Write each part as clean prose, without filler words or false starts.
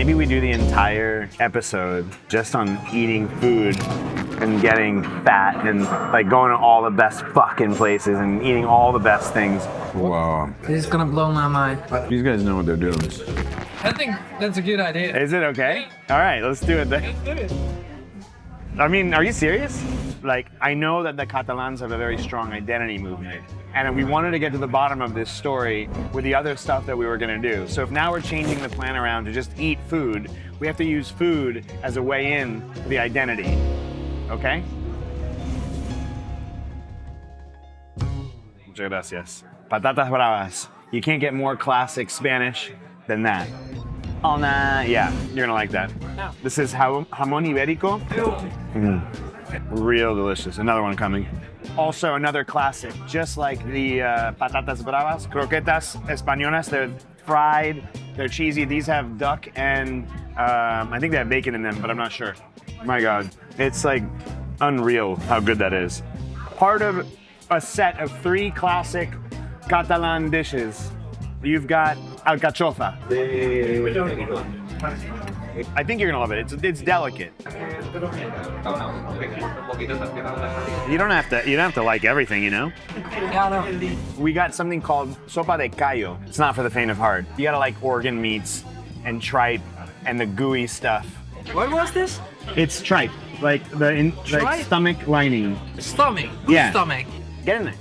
maybe we do the entire episode just on eating food and getting fat and like going to all the best fucking places and eating all the best things. Wow. This is gonna blow my mind. These guys know what they're doing. I think that's a good idea. Is it okay? All right, let's do it then. I mean, are you serious? Like, I know that the Catalans have a very strong identity movement, and we wanted to get to the bottom of this story with the other stuff that we were gonna do. So if now we're changing the plan around to just eat food, we have to use food as a way in to the identity, okay? Muchas gracias. Patatas bravas. You can't get more classic Spanish than that. Oh, nah, yeah, you're gonna like that. This is jamón ibérico. Real delicious. Another one coming. Also another classic, just like the patatas bravas, croquetas españolas. They're fried, they're cheesy. These have duck and I think they have bacon in them, but I'm not sure. My God, it's like unreal how good that is. Part of a set of 3 classic Catalan dishes. You've got alcachofa. I think you're gonna love it. It's delicate. You don't have to like everything, you know? Yeah, I know. We got something called sopa de callo. It's not for the faint of heart. You gotta like organ meats and tripe and the gooey stuff. What was this? It's tripe, like like Tripe? stomach lining. Stomach. Whose Yeah. stomach? Get in there.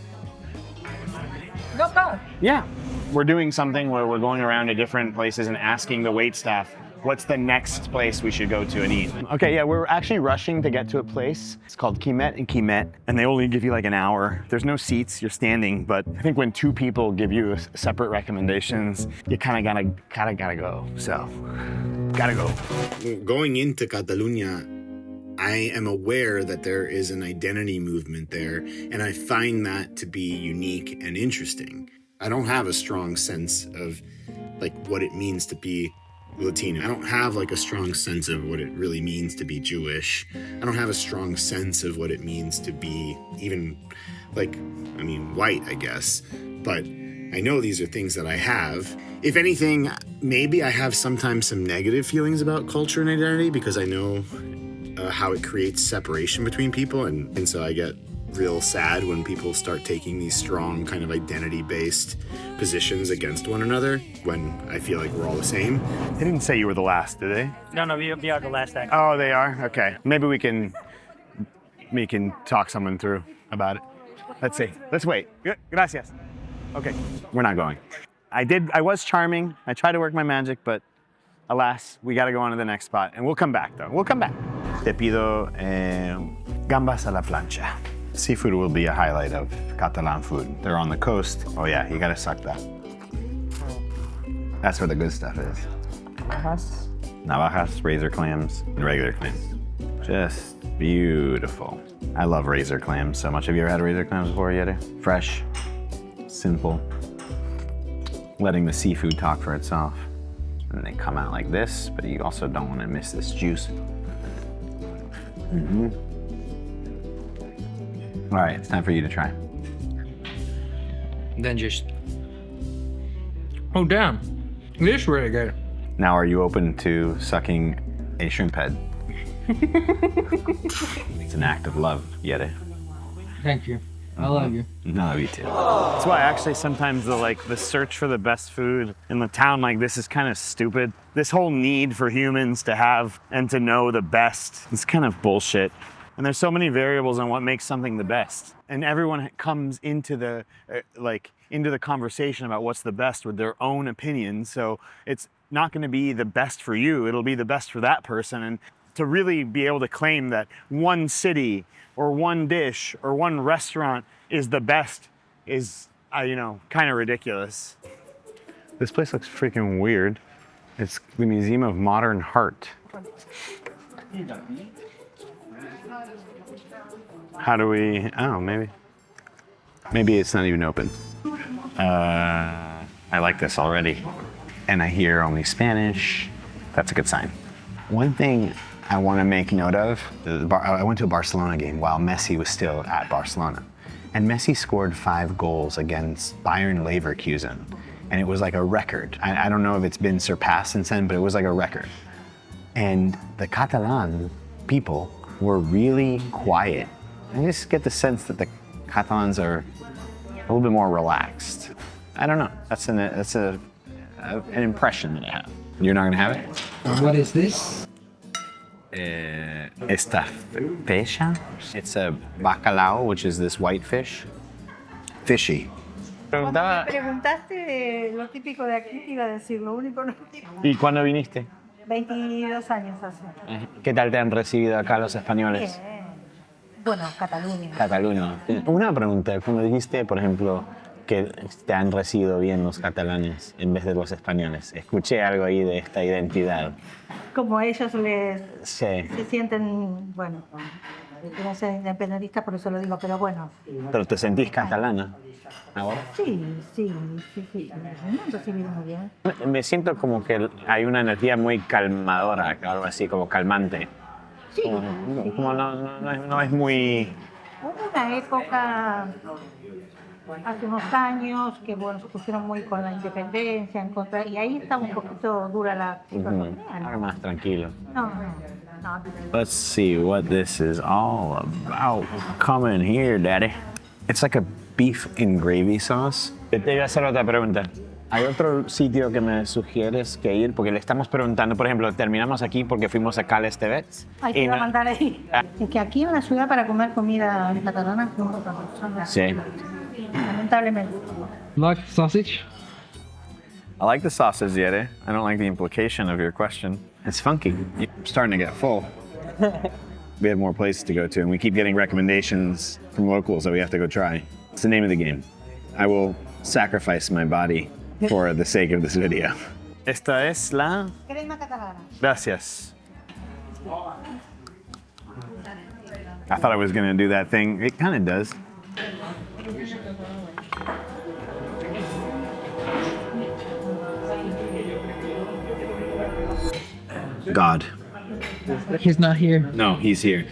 Not bad. Yeah. We're doing something where we're going around to different places and asking the wait staff, what's the next place we should go to and eat? Okay, yeah, we're actually rushing to get to a place. It's called Quimet and Quimet, and they only give you like an hour. There's no seats, you're standing, but I think when 2 people give you separate recommendations, you kind of gotta go. So, gotta go. Going into Catalunya, I am aware that there is an identity movement there, and I find that to be unique and interesting. I don't have a strong sense of like what it means to be Latino. I don't have like a strong sense of what it really means to be Jewish. I don't have a strong sense of what it means to be even like, I mean, white, I guess. But I know these are things that I have. If anything, maybe I have sometimes some negative feelings about culture and identity because I know how it creates separation between people. And so I get real sad when people start taking these strong kind of identity-based positions against one another when I feel like we're all the same. They didn't say you were the last, did they? No, we are the last act. Oh, they are? Okay. Maybe we can talk someone through about it. Let's see. Let's wait. Gracias. Okay, we're not going. I was charming. I tried to work my magic, but alas, we got to go on to the next spot. And we'll come back, though. We'll come back. Te pido gambas a la plancha. Seafood will be a highlight of Catalan food. They're on the coast. Oh yeah, you gotta suck that. That's where the good stuff is. Navajas, razor clams, and regular clams. Just beautiful. I love razor clams so much. Have you ever had razor clams before, Jere? Fresh, simple, letting the seafood talk for itself. And they come out like this, but you also don't want to miss this juice. All right, it's time for you to try. Then just... Oh, damn. This is really good. Now, are you open to sucking a shrimp head? It's an act of love, Jere. Thank you. I love you. No, me too. That's why actually sometimes the search for the best food in a town like this is kind of stupid. This whole need for humans to have and to know the best is kind of bullshit. And there's so many variables on what makes something the best. And everyone comes into the into the conversation about what's the best with their own opinion. So it's not going to be the best for you. It'll be the best for that person. And to really be able to claim that one city or one dish or one restaurant is the best is, kind of ridiculous. This place looks freaking weird. It's the Museum of Modern Art. How do we, maybe it's not even open. I like this already. And I hear only Spanish. That's a good sign. One thing I want to make note of, I went to a Barcelona game while Messi was still at Barcelona. And Messi scored 5 goals against Bayern Leverkusen. And it was like a record. I don't know if it's been surpassed since then, but it was like a record. And the Catalan people were really quiet. I just get the sense that the Catalans are a little bit more relaxed. I don't know. That's an impression that I have. You're not gonna have it? What is this? Esta fecha. It's a bacalao, which is this white fish. Fishy. Cuando me preguntaste lo típico de aquí, te iba a decir lo único no típico. ¿Y cuándo viniste? 22 años hace. ¿Qué tal te han recibido acá los españoles? Bien. Bueno, Cataluña. Cataluña. Una pregunta, cuando dijiste, por ejemplo, que te han recibido bien los catalanes en vez de los españoles, escuché algo ahí de esta identidad. Como a ellos Sí. se sienten, bueno, quieren ser independentistas, por eso lo digo, pero bueno. ¿Pero te sentís catalana ahora? Sí. Me han recibido muy bien. Me siento como que hay una energía muy calmadora, algo así, como calmante. Sí. Como no es muy... Hubo una época, hace unos años, que bueno, se pusieron muy con la independencia, en contra, y ahí estaba un poquito dura la situación. Ahora más tranquilo. No. Let's see what this is all about. Come in here, daddy. It's like a beef and gravy sauce. Te voy a hacer otra pregunta. ¿Hay otro sitio que me sugieres que ir? Porque le estamos preguntando, por ejemplo, terminamos aquí porque fuimos a Cales Tebets. Hay que mandar ahí. Es que aquí en la ciudad para comer comida catalana es muy poca persona. Sí. Lamentablemente. Like sausage? I like the sauces, Jere. I don't like the implication of your question. It's funky. I'm starting to get full. We have more places to go to, and we keep getting recommendations from locals that we have to go try. It's the name of the game. I will sacrifice my body for the sake of this video. Esta es la... Crema catalana. Gracias. I thought I was gonna do that thing. It kind of does. God. He's not here. No, he's here.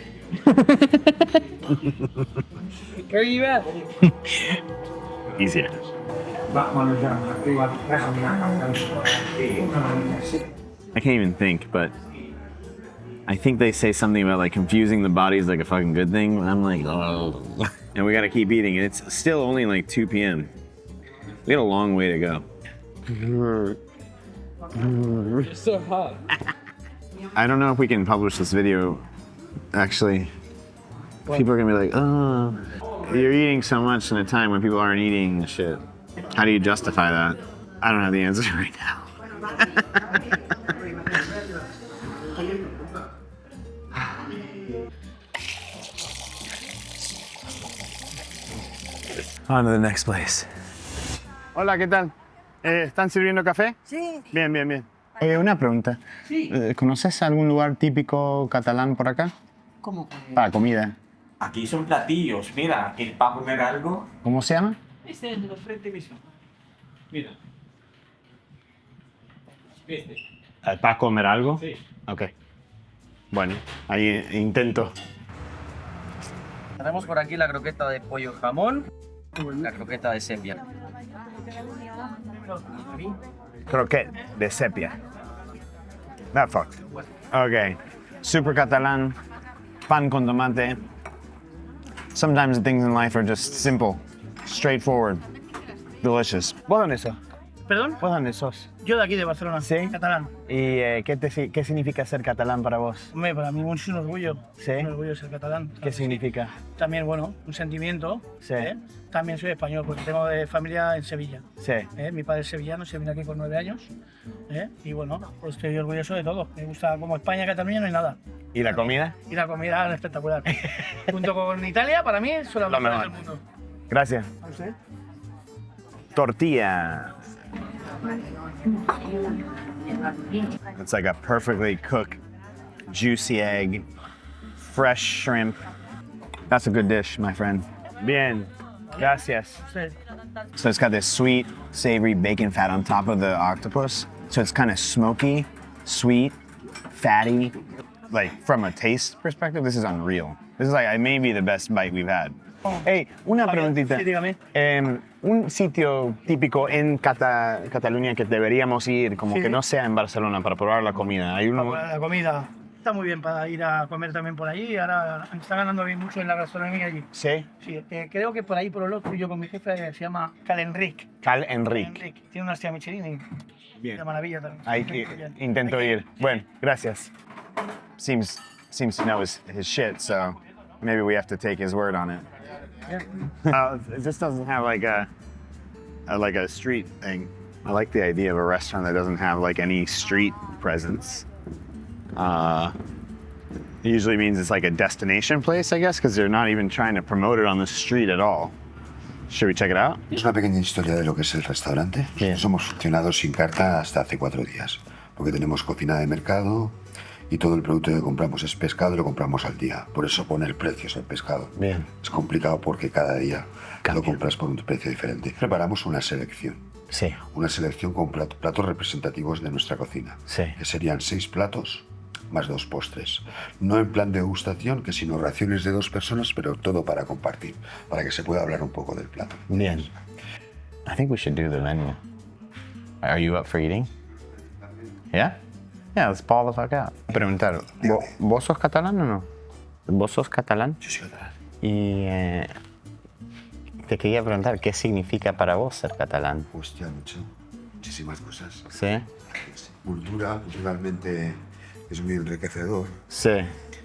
Where are you at? He's here. I can't even think, but I think they say something about like confusing the body is like a fucking good thing. I'm like, oh. And we gotta keep eating. And it's still only like 2 p.m. We got a long way to go. It's so hot. I don't know if we can publish this video, actually. People are gonna be like, oh, you're eating so much in a time when people aren't eating shit. How do you justify that? I don't have the answer right now. On to the next place. Hola, ¿qué tal? ¿Están sirviendo café? Sí. Bien, bien, bien. Una pregunta. Sí. ¿Conoces algún lugar típico catalán por acá? ¿Cómo? Para comida. Aquí son platillos, mira, el para comer algo. ¿Cómo se llama? Este es de frente mismo. Mira. Este. ¿Para comer algo? Sí. Ok. Bueno, ahí intento. Tenemos por aquí la croqueta de pollo jamón, la croqueta de sepia. Croquette de sepia. That fucked. Okay. Super catalan. Pan con tomate. Sometimes things in life are just simple, straightforward, delicious. ¿Vos dónde sos? ¿Perdón? ¿Vos dónde sos? Yo de aquí, de Barcelona. ¿Sí? Catalán. ¿Y qué significa ser catalán para vos? Hombre, para mí es un orgullo. ¿Sí? Un orgullo ser catalán. ¿Qué significa? También, bueno, un sentimiento. Sí. También soy español, porque tengo de familia en Sevilla. Sí. Mi padre es sevillano, se vino aquí con 9 años. Y bueno, pues estoy orgulloso de todo. Me gusta, como España, Cataluña, no hay nada. ¿Y la comida? Y la comida es espectacular. Junto con Italia, para mí, son las Lo mejores mejor. del mundo. Gracias. ¿A usted? Tortilla. It's like a perfectly cooked, juicy egg, fresh shrimp. That's a good dish, my friend. Bien. Gracias. Usted. So it's got this sweet, savory bacon fat on top of the octopus. So it's kind of smoky, sweet, fatty. Like from a taste perspective, this is unreal. This is like maybe the best bite we've had. Hey, una preguntita. Sí, dígame. un sitio típico en Cataluña que deberíamos ir, como Sí. que no sea en Barcelona, para probar la comida. Hay uno... La comida está muy bien para ir a comer también por allí. Ahora está ganando bien mucho en la gastronomía allí. Sí. Sí, creo que por ahí, por el otro, yo con mi jefe se llama Calenric. Cal Enric. Tiene una estrella Michelin y Bien. de maravilla también. Ahí Bien. intento ir. Bueno, gracias. Seems to know his shit, so maybe we have to take his word on it. This doesn't have like a street thing. I like the idea of a restaurant that doesn't have like any street presence. It usually means it's like a destination place, I guess, because they're not even trying to promote it on the street at all. Should we check it out? Es una pequeña historia de lo que es el restaurante. Bien. Nosotros hemos funcionado sin carta hasta hace 4 días, porque tenemos cocina de mercado y todo el producto que compramos es pescado y lo compramos al día. Por eso pone el precio el pescado. Bien. Es complicado porque cada día Cambia. lo compras por un precio diferente. Preparamos una selección. Sí. Una selección con platos representativos de nuestra cocina. Sí. Que serían 6 platos más 2 postres. No en plan degustación, que sino raciones de 2 personas, pero todo para compartir, para que se pueda hablar un poco del plato. Bien. I think we should do the menu. Are you up for eating? Yeah? Yeah, let's ball the fuck out. Preguntar, ¿vos sos catalán o no? ¿Vos sos catalán? Yo soy catalán. Y te quería preguntar, ¿qué significa para vos ser catalán? Hostia, muchísimas cosas. Sí. Culturalmente es muy enriquecedor. Sí.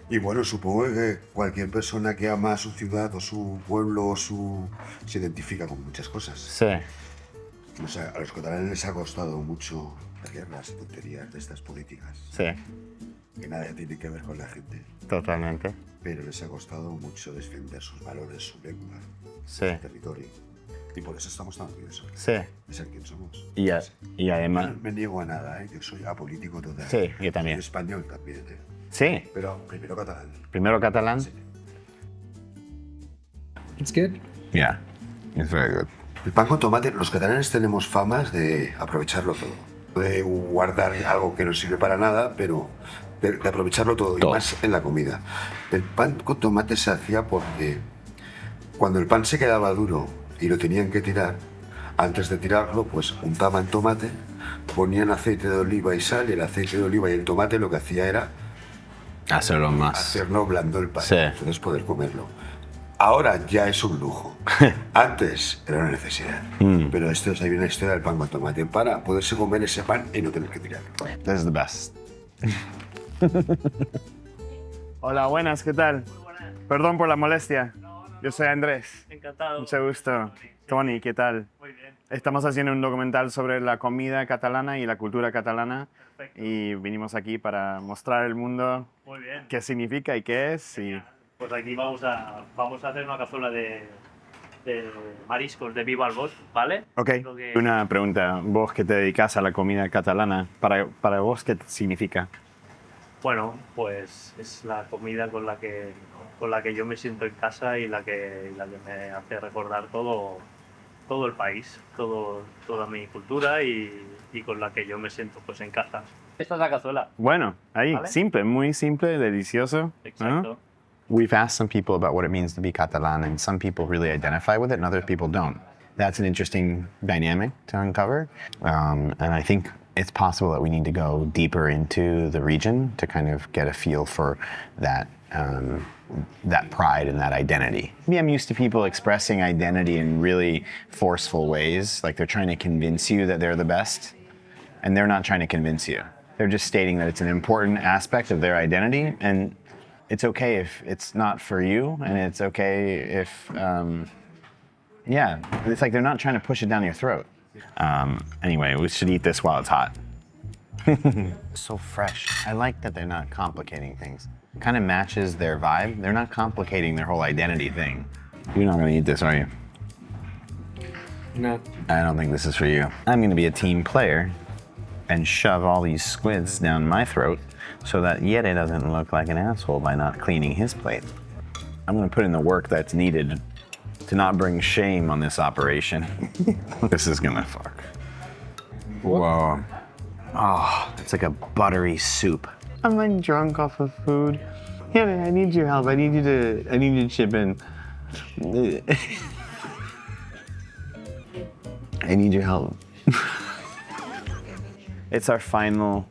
Y bueno, supongo que cualquier persona que ama su ciudad o su pueblo o se identifica con muchas cosas. Sí. O sea, a los catalanes les ha costado mucho hacer las tonterías de estas políticas, Sí. que nada tiene que ver con la gente, Totalmente. pero les ha costado mucho defender sus valores, su lengua, Sí. su territorio. Y por eso estamos tan orgullosos Sí. de ser quien somos. Y además... No me niego a nada, yo soy apolítico total. Sí, yo también. Soy español también, Sí. pero primero catalán. Primero catalán. Sí. It's good. Yeah. It's very good. El pan con tomate, los catalanes tenemos famas de aprovecharlo todo, de guardar algo que no sirve para nada, pero de aprovecharlo todo, Todo. y más en la comida. El pan con tomate se hacía porque cuando el pan se quedaba duro y lo tenían que tirar, antes de tirarlo, pues untaban tomate, ponían aceite de oliva y sal, y el aceite de oliva y el tomate lo que hacía era Hacerlo más. hacerlo blando el pan, Sí. entonces poder comerlo. Ahora ya es un lujo. Antes era una necesidad. Pero esto es ahí viene la historia del pan con tomate, para poderse comer ese pan y no tener que tirarlo. This is the best. Hola, buenas, ¿qué tal? Perdón por la molestia. Yo soy Andrés. Encantado. Mucho gusto. Tony, ¿qué tal? Muy bien. Estamos haciendo un documental sobre la comida catalana y la cultura catalana. Y vinimos aquí para mostrar al mundo Muy bien. qué significa y qué es. Y... Pues aquí vamos a hacer una cazuela de mariscos de bivalvos, ¿vale? Ok, Lo que- una pregunta. Vos que te dedicas a la comida catalana, ¿para vos qué significa? Bueno, pues es la comida con la que yo me siento en casa y la que me hace recordar todo el país, toda mi cultura y con la que yo me siento pues en casa. Esta es la cazuela. Bueno, ahí, ¿Vale? simple, muy simple, delicioso. Exacto. We've asked some people about what it means to be Catalan, and some people really identify with it, and other people don't. That's an interesting dynamic to uncover, and I think it's possible that we need to go deeper into the region to kind of get a feel for that pride and that identity. Maybe I'm used to people expressing identity in really forceful ways, like they're trying to convince you that they're the best, and they're not trying to convince you. They're just stating that it's an important aspect of their identity, and it's okay if it's not for you, and it's okay if, it's like they're not trying to push it down your throat. Anyway, we should eat this while it's hot. So fresh. I like that they're not complicating things. It kind of matches their vibe. They're not complicating their whole identity thing. You're not gonna eat this, are you? No. I don't think this is for you. I'm gonna be a team player and shove all these squids down my throat so that Jere doesn't look like an asshole by not cleaning his plate. I'm gonna put in the work that's needed to not bring shame on this operation. This is gonna fuck. Whoa. Oh, it's like a buttery soup. I'm like drunk off of food. Jere, I need your help. I need you to chip in. I need your help. It's our final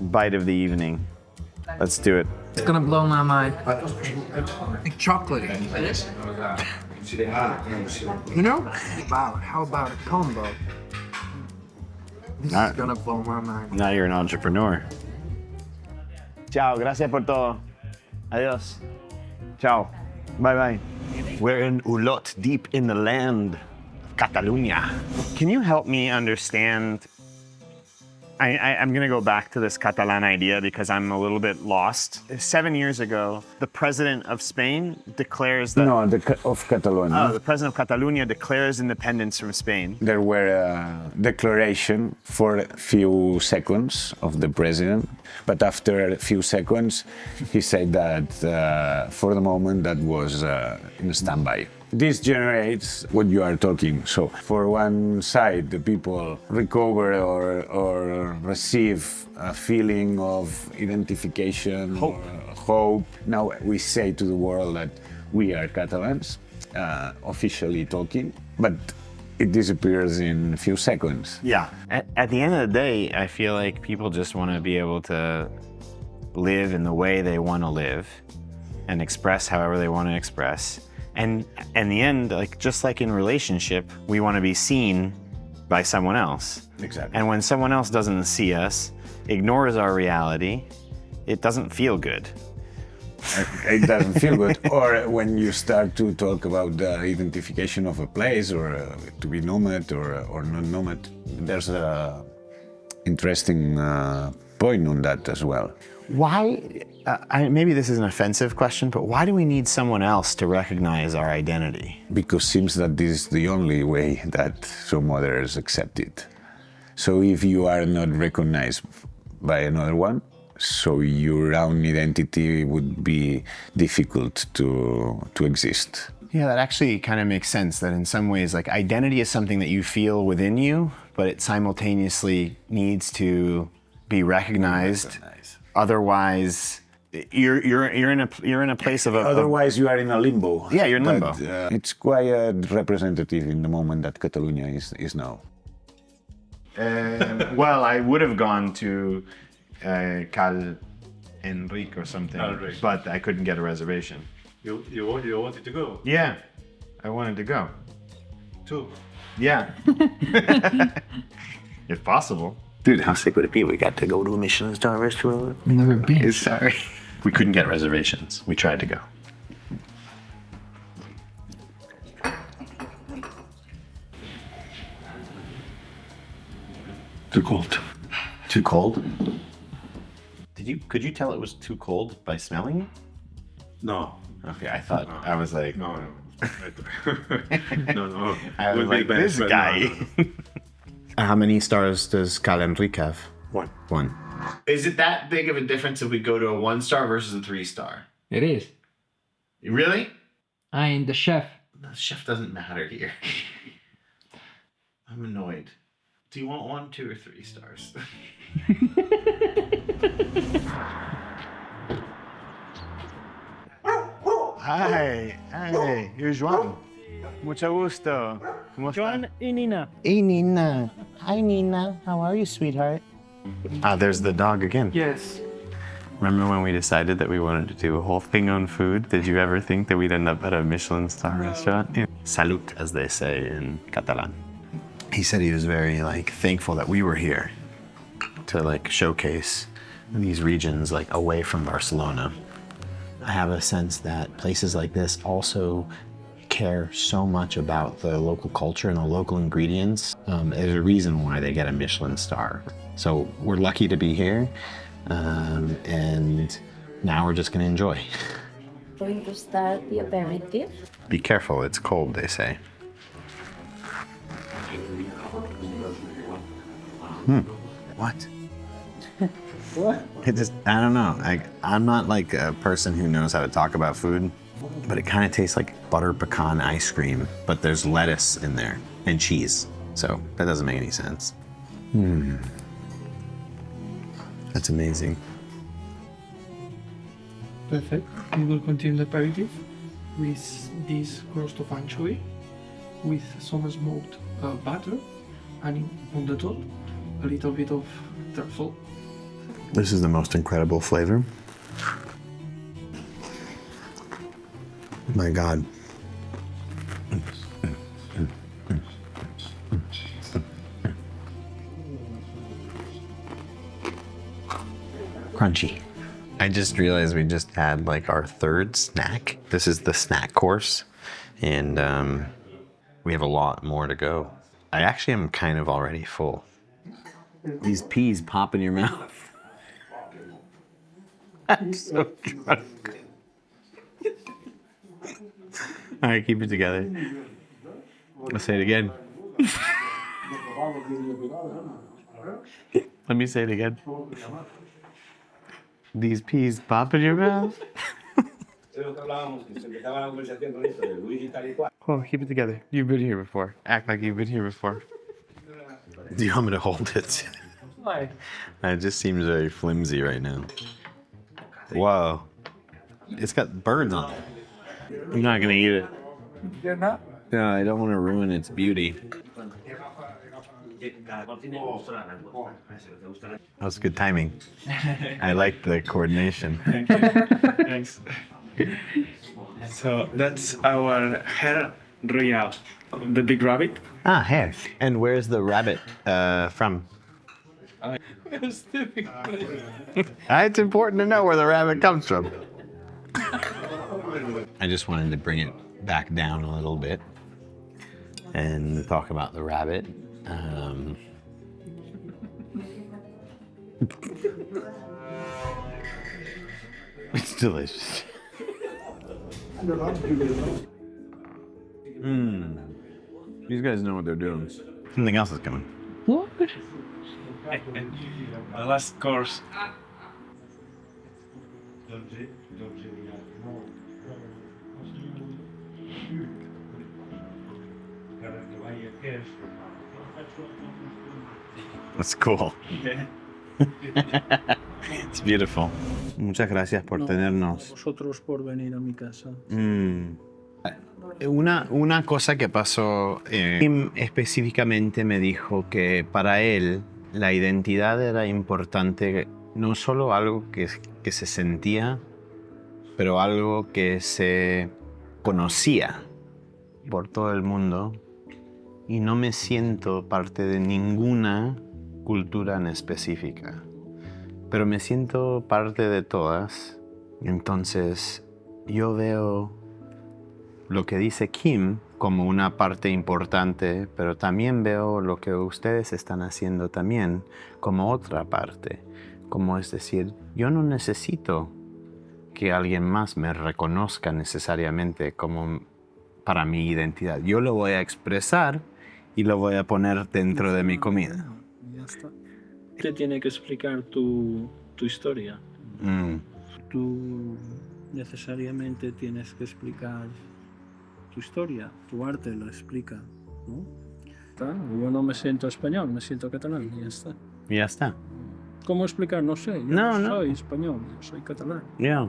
bite of the evening. Let's do it. It's gonna blow my mind. Like chocolate. You know? How about a combo? This is gonna blow my mind. Now you're an entrepreneur. Ciao, gracias por todo. Adios. Ciao. Bye bye. We're in Ulot, deep in the land of Catalunya. Can you help me understand? I'm going to go back to this Catalan idea because I'm a little bit lost. 7 years ago, the president of Spain declares that... No, of Catalonia. Oh, the president of Catalunya declares independence from Spain. There were a declaration for a few seconds of the president, but after a few seconds, he said that for the moment that was in standby. This generates what you are talking. So for one side, the people recover or receive a feeling of identification, hope. Now we say to the world that we are Catalans, officially talking, but it disappears in a few seconds. Yeah. At the end of the day, I feel like people just want to be able to live in the way they want to live and express however they want to express. And in the end, like just like in relationship, we want to be seen by someone else. Exactly. And when someone else doesn't see us, ignores our reality, it doesn't feel good. It doesn't feel good. Or when you start to talk about the identification of a place, or to be nomad or non-nomad, there's a interesting point on that as well. Why, maybe this is an offensive question, but why do we need someone else to recognize our identity? Because it seems that this is the only way that some others accept it. So if you are not recognized by another one, so your own identity would be difficult to exist. Yeah, that actually kind of makes sense, that in some ways, like identity is something that you feel within you, but it simultaneously needs to be recognized. Otherwise, you're in a place of Otherwise, you are in a limbo. Yeah, you're in limbo. But, it's quite representative in the moment that Catalunya is now. Well, I would have gone to Cal Enrique or something, but I couldn't get a reservation. You wanted to go? Yeah, I wanted to go. Too? Yeah. If possible. Dude, how sick would it be? We got to go to a Michelin star restaurant. Never been. Sorry. We couldn't get reservations. We tried to go. Too cold. Too cold? Could you tell it was too cold by smelling it? No. Okay, I thought, I was like... No. No. I was like, this guy. How many stars does Cal Enrique have? One. Is it that big of a difference if we go to a 1-star versus a 3-star? It is. Really? I'm the chef. The chef doesn't matter here. I'm annoyed. Do you want 1, 2, or 3 stars? Hi, you're Juan. Mucho gusto. Joan y Nina. Hey, Nina. Hi, Nina. How are you, sweetheart? There's the dog again. Yes. Remember when we decided that we wanted to do a whole thing on food? Did you ever think that we'd end up at a Michelin star restaurant? Yeah. Salut, as they say in Catalan. He said he was very thankful that we were here to showcase these regions away from Barcelona. I have a sense that places like this also care so much about the local culture and the local ingredients. There's a reason why they get a Michelin star. So we're lucky to be here, and now we're just gonna enjoy. Going to start the aperitif. Be careful, it's cold, they say. What? What? I don't know. I'm not a person who knows how to talk about food, but it kind of tastes like butter pecan ice cream, but there's lettuce in there and cheese. So that doesn't make any sense. That's amazing. Perfect. We will continue the aperitif with this roast of anchovy with some smoked butter And on the top, a little bit of truffle. This is the most incredible flavor. My God. Crunchy. I just realized we just had like our third snack. This is the snack course, and we have a lot more to go. I actually am kind of already full. These peas pop in your mouth. I'm so drunk. All right, keep it together. Let's say it again. Let me say it again. These peas pop in your mouth. Oh, keep it together. You've been here before. Act like you've been here before. Do you want me to hold it? Why? It just seems very flimsy right now. Whoa. It's got birds on it. I'm not gonna eat it. You're not? No, I don't want to ruin its beauty. That was good timing. I like the coordination. Thanks. So that's our hair royal, the big rabbit. Ah, hair. And where's the rabbit from? It's important to know where the rabbit comes from. I just wanted to bring it back down a little bit and talk about the rabbit. It's delicious. These guys know what they're doing. Something else is coming. What? The last course. That's cool. It's beautiful. Muchas gracias por tenernos. Vosotros por venir a mi casa. Una cosa que pasó, Kim específicamente me dijo que para él la identidad era importante, no solo algo que se sentía, pero algo que se conocía por todo el mundo, y no me siento parte de ninguna cultura en específica, pero me siento parte de todas. Entonces yo veo lo que dice Kim como una parte importante, pero también veo lo que ustedes están haciendo también como otra parte. Como es decir, yo no necesito que alguien más me reconozca necesariamente como para mi identidad. Yo lo voy a expresar y lo voy a poner dentro de mi comida. Ya está. Te tiene que explicar tu historia. Tú necesariamente tienes que explicar tu historia, tu arte lo explica, ¿no? Yo no me siento español, me siento catalán y ya está. Y ya está. ¿Cómo explicar? No sé. Yo No, no. soy español, yo soy catalán. Yeah.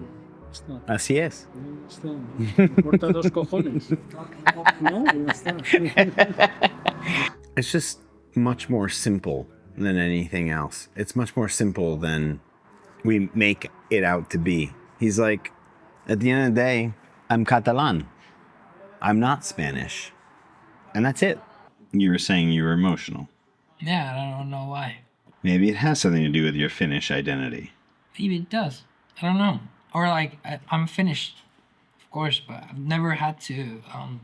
Está. Así es. Ya está. Me importa dos cojones. No, ya está. It's just much more simple than anything else. It's much more simple than we make it out to be. He's like, at the end of the day, I'm Catalan. I'm not Spanish. And that's it. You were saying you were emotional. Yeah, I don't know why. Maybe it has something to do with your Finnish identity. Maybe it does. I don't know. Or like, I'm Finnish, of course, but I've never had to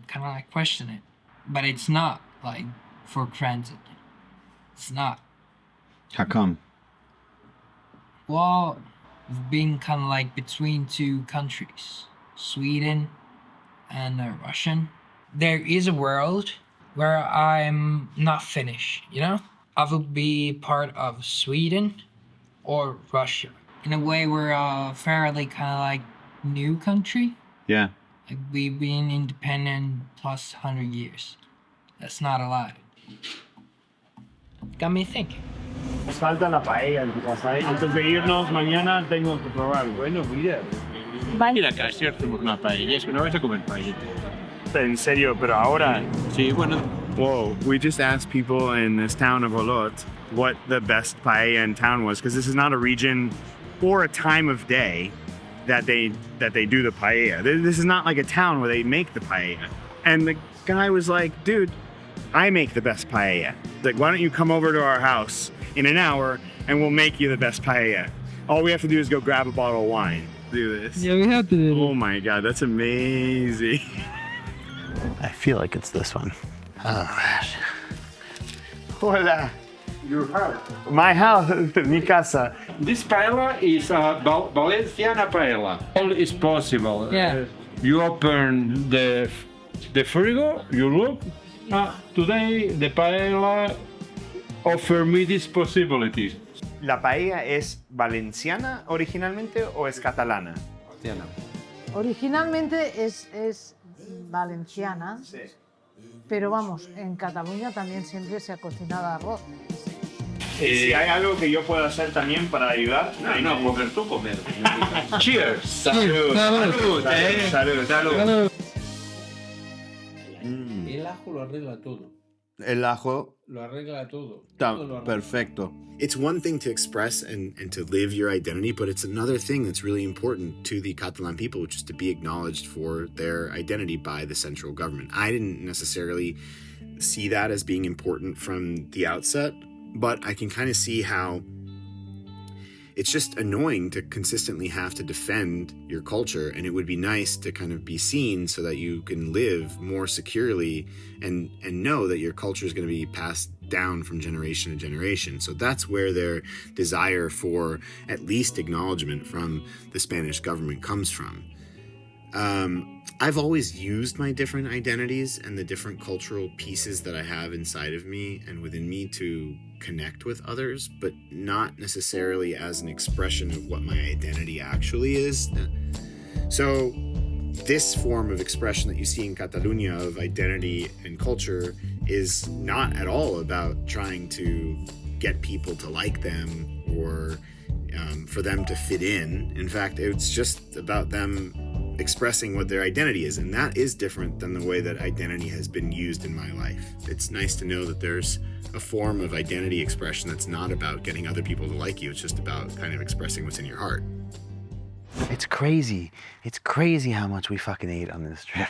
kind of like question it. But it's not like for granted. It's not. How come? Well, I've been kind of like between two countries, Sweden and Russian. There is a world where I'm not Finnish, you know? I would be part of Sweden or Russia. In a way, we're a fairly kind of like new country. Yeah. Like we've been independent plus 100 years. That's not a lot. Got me thinking. Falta la paella en tu casa, ¿eh? Antes de irnos mañana tengo que probar. Bueno, mira. Mira, que ayer hacemos una paella. Es que no vais a comer paella. En serio, pero ahora. Sí, bueno, Whoa, we just asked people in this town of Olot what the best paella in town was, because this is not a region or a time of day that they do the paella. This is not like a town where they make the paella. And the guy was like, dude, I make the best paella. Like, why don't you come over to our house in an hour and we'll make you the best paella. All we have to do is go grab a bottle of wine. Do this. Yeah, we have to do it. Oh my God, that's amazing. I feel like it's this one. Oh, Hola. Your house. My house, mi casa. This paella is a Valenciana paella. All is possible. Yeah. You open the frigo, you look. Today the paella offer me these possibilities. ¿La paella es valenciana originalmente o es catalana? Originalmente es valenciana, pero vamos, en Cataluña también siempre se ha cocinado arroz. Si hay algo que yo pueda hacer también para ayudar. No, comer tú, comer. Cheers. Salud. Salud. Salud. El ajo lo arregla todo. El ajo Lo arregla todo. está Todo lo arregla. perfecto. It's one thing to express and to live your identity, but it's another thing that's really important to the Catalan people, which is to be acknowledged for their identity by the central government. I didn't necessarily see that as being important from the outset, but I can kind of see how it's just annoying to consistently have to defend your culture, and it would be nice to kind of be seen so that you can live more securely and know that your culture is going to be passed down from generation to generation. So that's where their desire for at least acknowledgement from the Spanish government comes from. I've always used my different identities and the different cultural pieces that I have inside of me and within me to connect with others, but not necessarily as an expression of what my identity actually is. So this form of expression that you see in Catalunya of identity and culture is not at all about trying to get people to like them or for them to fit in. In fact, it's just about them expressing what their identity is, and that is different than the way that identity has been used in my life. It's nice to know that there's a form of identity expression that's not about getting other people to like you. It's just about kind of expressing what's in your heart. it's crazy. It's crazy how much we fucking ate on this trip.